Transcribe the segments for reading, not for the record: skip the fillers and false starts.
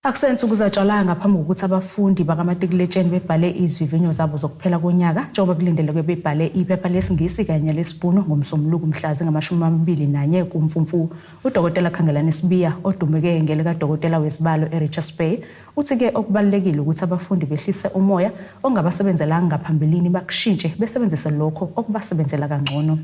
Akusenze ukuzatshala ngaphambi kokuthi abafundi bakamatikuletsheni bebhale izivivinyo zabo zokuphela konyaka njengoba kulindeleke bebhale iphepha lesingisi kanye lesibhunu ngomsombuluko mhla zingama-21 kuMfumfu. UDokotela KHANGELANI SIBIYA odumeke ngelika Dokotela wezibalo eRichards Bay uthi-ke okubalulekile ukuthi abafundi behlise umoya ongabasebenzelanga ngaphambilini bakushintshe besebenzise lokho okubasebenzela kangcono.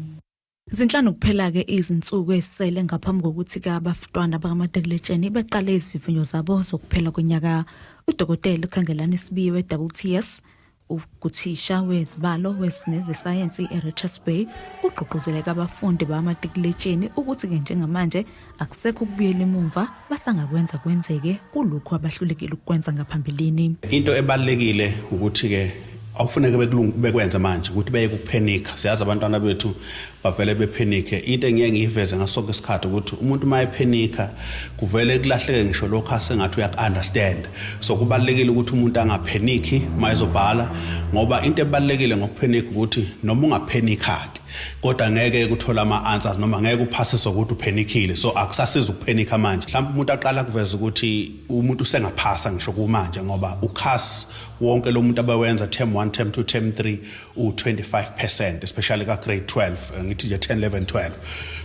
Zinhlanu kuphela-ke izinsuku ezisele ngaphambi kokuthi-ke abantwana bakamatikuletsheni beqale izivivinyo zabo zokuphela konyaka. UDokotela KHANGELANI SIBIYA we-WTS uguthisha wezibalo wezesayensi eRichards Bay ugqugquzeleka abafundi bakamatikuletsheni ukuthi-ke njengamanje akusekho ukubuyela emumva basangakwenza kwenzeke kulokhu abahlulekile ukukwenza ngaphambilini. Into ebalulekile ukuthi-ke awufuneke bekwenza manje ukuthi beye kuphenika. Siyazi abantwana bethu bavele bephenike. Into engiyeke ngiyiveze ngasonke isikhathi ukuthi umuntu mayephenika kuvele kulahleke ngisho lokho asengathi uyaku-understand. So kubalulekile ukuthi umuntu angapheniki mayezobhala ngoba into ebalulekile ngokuphenika ukuthi noma ungaphenika-ke kodwa ngeke ukuthola ama-answers noma ngeke uphasise ukuthi uphenikile. So akusasiza ukuphenika manje. Mhlawumbe umuntu aqala kuveza ukuthi umuntu usengaphasa ngisho kumanje ngoba ukhasi wonke lo muntu abawenza term 1 term 2 term 3 u25% especially ka grade 12 ngithi nje 10 11 12.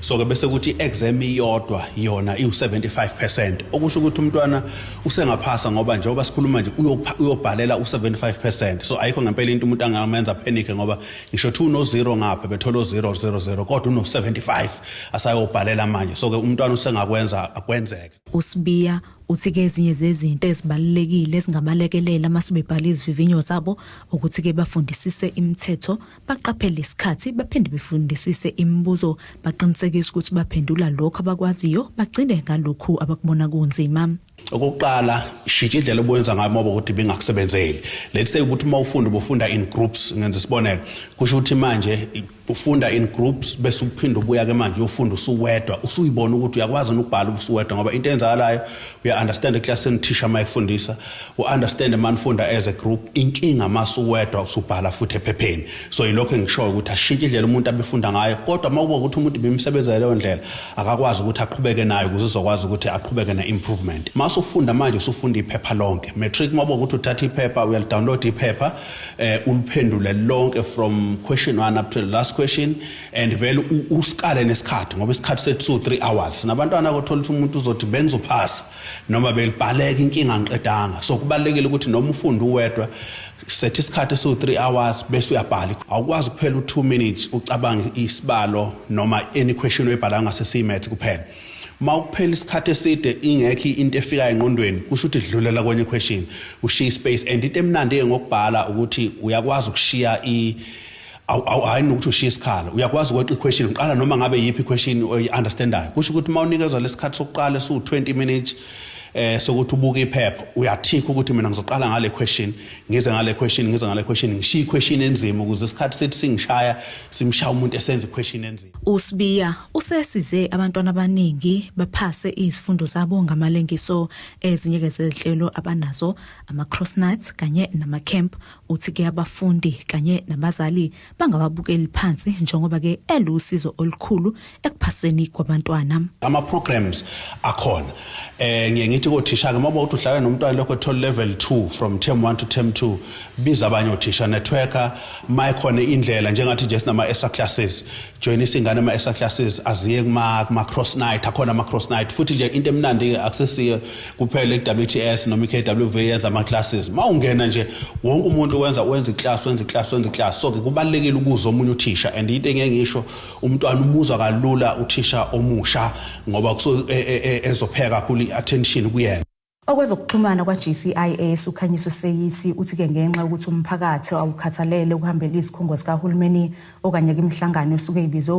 So ke bese ukuthi exam iyodwa yona iu75% okusho ukuthi umntwana usengaphasa ngoba njengoba sikhuluma nje uyobhalela u75%. So ayikho ngempela into umuntu angamenza panic ngoba ngisho 2 no 0 ngapha bethola 000 kodwa uno 75 asayobhalela manje. So ke umntwana usengakwenza akwenzeke. USIBIYA uthi-ke ezinye zezinto ezibalulekile ezingabalekelela masibebhala izivivinyo zabo ukuthi-ke bafundisise imithetho, baqaphele isikhathi, baphinde befundisise imibuzo, baqinisekise ukuthi baphendula lokho abakwaziyo, bagcine ngalokhu abakubona kunzima. Okokuqala shintsha indlela obuyenza ngayo ngoba ukuthi bengakusebenzeli. Let's say ukuthi uma ufunda in groups ngenza isibonelo kusho ukuthi manje ufunda in groups bese uphinda ubuya ke manje ufunda usuwedwa usuyibona ukuthi uyakwazi ukubhala usuwedwa ngoba into enzakalayo uya understand eclassini teacher mayifundisa understand manifunda as a group inkinga masuwedwa usubhala futhi ephepheni. So yilokho engishoyo ukuthi ashintshe indlela umuntu abefunda ngayo kodwa makuba ukuthi umuntu bemsebenzela leyo ndlela akakwazi ukuthi aqhubeke nayo ukuze uzokwazi ukuthi aqhubeke na improvement. Ufunda manje usufunda iphepha lonke matric mabo ukuthi uthatha iphepha uyalidownload iphepha uliphendule lonke from question 1 up to the last question and vele usikale nesikhathi ngoba isikhathi sethu 3 hours nabantwana akuthola ukuthi umuntu uzothi bengizophasa noma belibhaleka inkinga ngiqedanga. So kubalekile ukuthi noma ufunda uwedwa set isikhathi so3 hours bese uyabhala. Awukwazi kuphela u2 minutes ucabange isibalo noma any question oyibhala ngasesimath kuphela. Mawukuphela isikhathi eside ingekho into efika engqondweni kusho ukuthi dlulela kwenye question ushiya space. And into emnandi ngokubhala ukuthi uyakwazi ukushiya hayi nokuthi ushiya isikhala uyakwazi ukweqa iquestion uqala noma ngabe yipi question oyi-understandayo. Kusho ukuthi mawunikezwa lesikhathi sokuqala su20 minutes sokuthi ubuke iphepha uyathikha ukuthi mina ngizoqala ngale question ngize ngale question ngishiya iquestion enzima ukuze isikhathi sethi singishaya simshaya umuntu esenza iquestion enzima. USIBIYA usesize abantwana abaningi baphase izifundo zabo ngamalengiso ezinye zezinhlelo abanazo ama-cross nights kanye nama-camp. Uthi-ke abafundi kanye nabazali bangawabukeli phansi njengoba ke elusizo olukhulu ekuphaseni kwabantwana. Ama-programs akhona ngithi kothisha ke mabo uthi uhlala nomntwana lokho ethola level 2 from term 1 to term 2 biza abanye othisha networker mayikhona indlela njengathi just nama extra classes join isingane ama extra classes aziye kuma cross night akhona ama cross night futhi nje into emnandi accessiye kuphela eWTS noma iKWV yenza ama classes mawungena nje wonke umuntu wenza iclass. So ke kubalekile ukuza omunye uthisha and into engeke ngisho umntwana umuzwa kalula uthisha omusha ngoba kuso ezopheka kakhulu attention kuyena. Okwezokuxhumana kwa-GCIS uKhanyiso Seyisi uthi-ke ngenxa ukuthi umphakathi awukhathalele ukuhambela izikhungo zikahulumeni okanye imihlangano esuke ibizwe